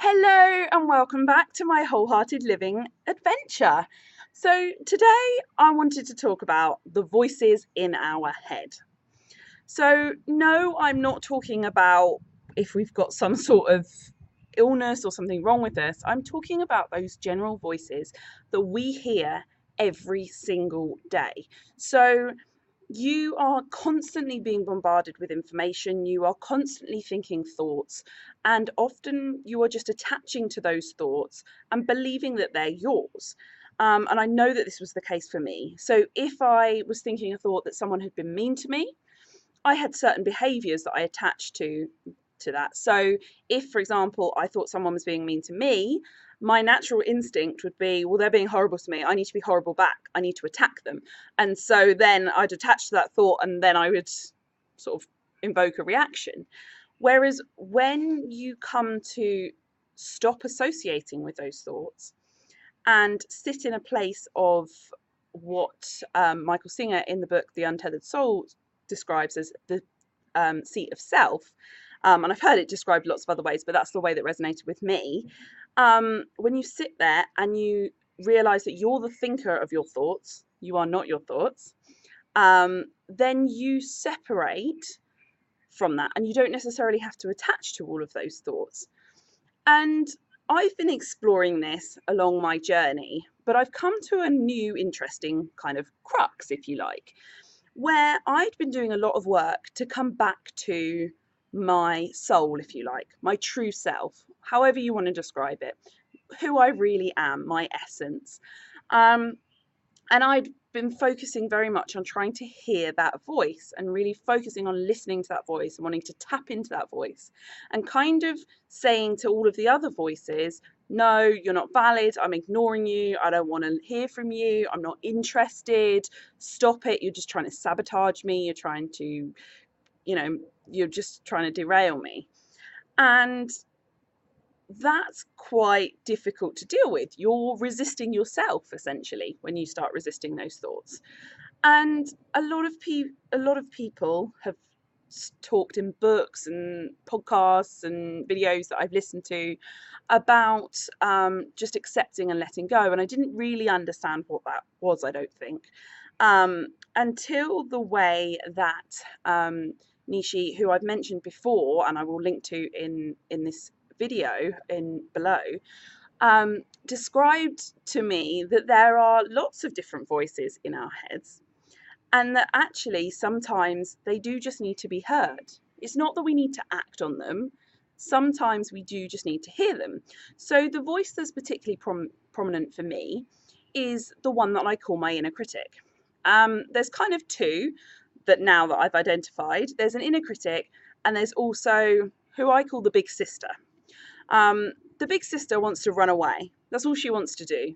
Hello and welcome back to my wholehearted living adventure. So, today I wanted to talk about the voices in our head. So, no, I'm not talking about if we've got some sort of illness or something wrong with us. I'm talking about those general voices that we hear every single day. So, you are constantly being bombarded with information, you are constantly thinking thoughts, and often you are just attaching to those thoughts and believing that they're yours. And I know that this was the case for me. So if I was thinking a thought that someone had been mean to me, I had certain behaviors that I attached to that. So if, for example, I thought someone was being mean to me, my natural instinct would be, well, they're being horrible to me. I need to be horrible back. I need to attack them. And so then I'd attach to that thought and then I would sort of invoke a reaction. Whereas when you come to stop associating with those thoughts and sit in a place of what Michael Singer in the book The Untethered Soul describes as the seat of self, and I've heard it described lots of other ways, but that's the way that resonated with me. When you sit there and you realize that you're the thinker of your thoughts, you are not your thoughts, then you separate from that and you don't necessarily have to attach to all of those thoughts. And I've been exploring this along my journey, but I've come to a new interesting kind of crux, if you like, where I'd been doing a lot of work to come back to my soul, if you like, my true self, however you want to describe it, who I really am, my essence. Um, and I'd been focusing very much on trying to hear that voice and really focusing on listening to that voice and wanting to tap into that voice and kind of saying to all of the other voices, no, you're not valid. I'm ignoring you. I don't want to hear from you. I'm not interested. Stop it. You're just trying to sabotage me. You're trying to, you're just trying to derail me. And that's quite difficult to deal with. You're resisting yourself essentially when you start resisting those thoughts. And a lot of people have talked in books and podcasts and videos that I've listened to about just accepting and letting go. And I didn't really understand what that was, I don't think, until the way that Nishi, who I've mentioned before, and I will link to in this video in below, described to me that there are lots of different voices in our heads and that actually sometimes they do just need to be heard. It's not that we need to act on them. Sometimes we do just need to hear them. So the voice that's particularly prominent for me is the one that I call my inner critic. There's kind of two that now that I've identified. There's an inner critic and there's also who I call the big sister. The big sister wants to run away. That's all she wants to do.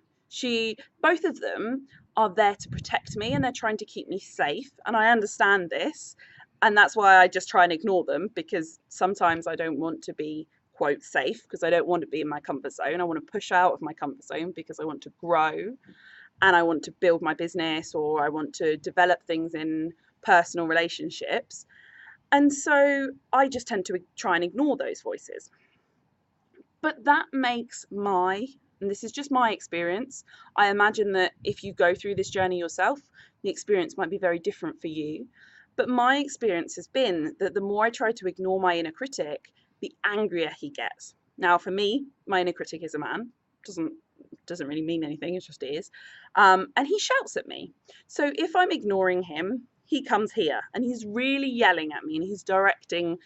Both of them are there to protect me and they're trying to keep me safe. And I understand this. And that's why I just try and ignore them, because sometimes I don't want to be, quote, safe, because I don't want to be in my comfort zone. I want to push out of my comfort zone because I want to grow and I want to build my business, or I want to develop things in personal relationships. And so I just tend to try and ignore those voices. But that makes and this is just my experience, I imagine that if you go through this journey yourself, the experience might be very different for you. But my experience has been that the more I try to ignore my inner critic, the angrier he gets. Now, for me, my inner critic is a man. Doesn't really mean anything, it just is. And he shouts at me. So if I'm ignoring him, he comes here and he's really yelling at me and he's directing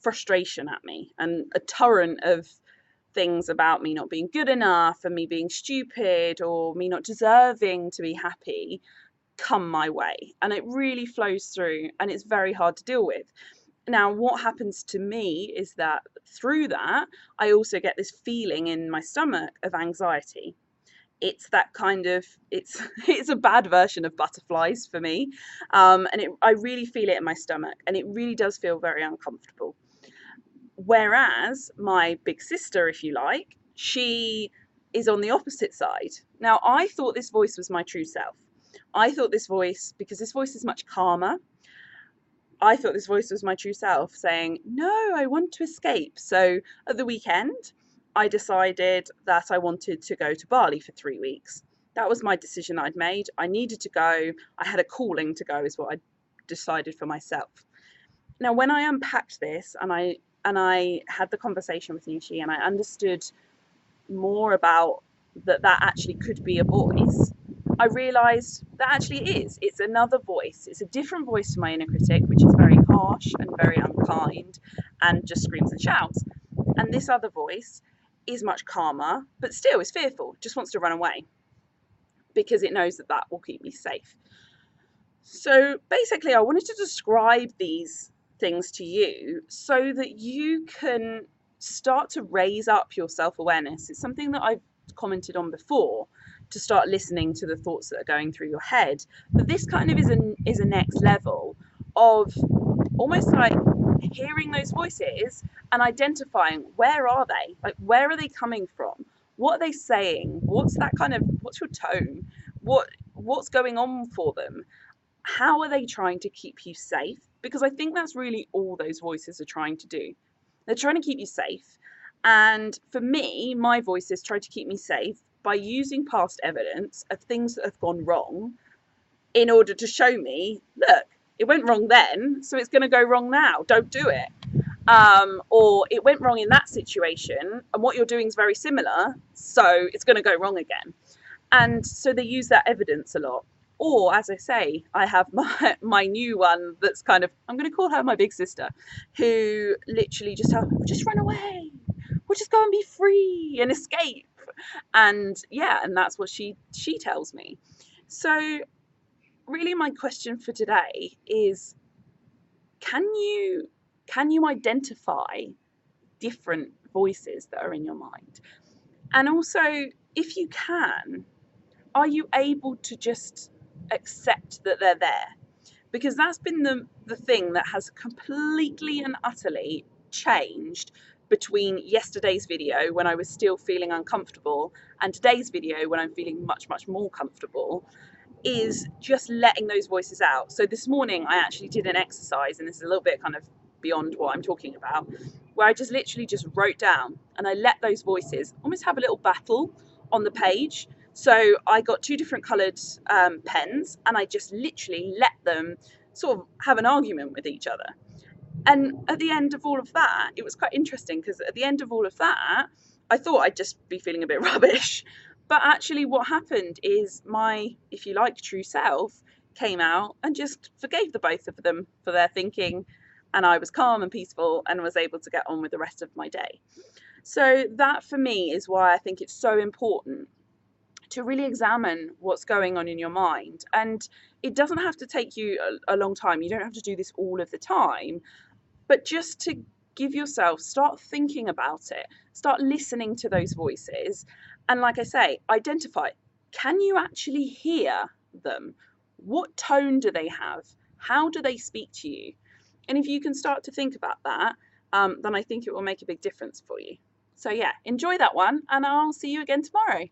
frustration at me and a torrent of things about me not being good enough and me being stupid or me not deserving to be happy come my way, and it really flows through and it's very hard to deal with. Now what happens to me is that through that I also get this feeling in my stomach of anxiety. It's that kind of it's a bad version of butterflies for me, and I really feel it in my stomach and it really does feel very uncomfortable. Whereas my big sister, if you like, she is on the opposite side. Now, I thought this voice was my true self. I thought this voice, because this voice is much calmer, I thought this voice was my true self saying, no, I want to escape. So at the weekend, I decided that I wanted to go to Bali for 3 weeks. That was my decision I'd made. I needed to go. I had a calling to go, is what I decided for myself. Now, when I unpacked this and I had the conversation with Nishi and I understood more about that actually could be a voice, I realized that actually it is. It's another voice. It's a different voice to my inner critic, which is very harsh and very unkind and just screams and shouts. And this other voice is much calmer, but still is fearful, just wants to run away because it knows that that will keep me safe. So basically, I wanted to describe these things to you so that you can start to raise up your self-awareness. It's something that I've commented on before, to start listening to the thoughts that are going through your head. But this kind of is a next level of almost like hearing those voices and identifying, where are they? Like, where are they coming from? What are they saying? What's your tone? What's going on for them? How are they trying to keep you safe? Because I think that's really all those voices are trying to do. They're trying to keep you safe. And for me, my voices try to keep me safe by using past evidence of things that have gone wrong in order to show me, look, it went wrong then, so it's going to go wrong now. Don't do it. Or it went wrong in that situation, and what you're doing is very similar, so it's going to go wrong again. And so they use that evidence a lot. Or, as I say, I have my new one that's kind of, I'm going to call her my big sister, who literally just run away. We'll just go and be free and escape. And yeah, and that's what she tells me. So really my question for today is, can you identify different voices that are in your mind? And also, if you can, are you able to just accept that they're there? Because that's been the thing that has completely and utterly changed between yesterday's video, when I was still feeling uncomfortable, and today's video, when I'm feeling much, much more comfortable, is just letting those voices out. So this morning I actually did an exercise, and this is a little bit kind of beyond what I'm talking about, where I just literally just wrote down and I let those voices almost have a little battle on the page. So I got two different coloured pens, and I just literally let them sort of have an argument with each other. And at the end of all of that, it was quite interesting, because at the end of all of that, I thought I'd just be feeling a bit rubbish. But actually what happened is my, if you like, true self came out and just forgave the both of them for their thinking. And I was calm and peaceful and was able to get on with the rest of my day. So that for me is why I think it's so important to really examine what's going on in your mind. And it doesn't have to take you a long time. You don't have to do this all of the time, but just to give yourself, start thinking about it, start listening to those voices. And like I say, identify, can you actually hear them? What tone do they have? How do they speak to you? And if you can start to think about that, then I think it will make a big difference for you. So yeah, enjoy that one, and I'll see you again tomorrow.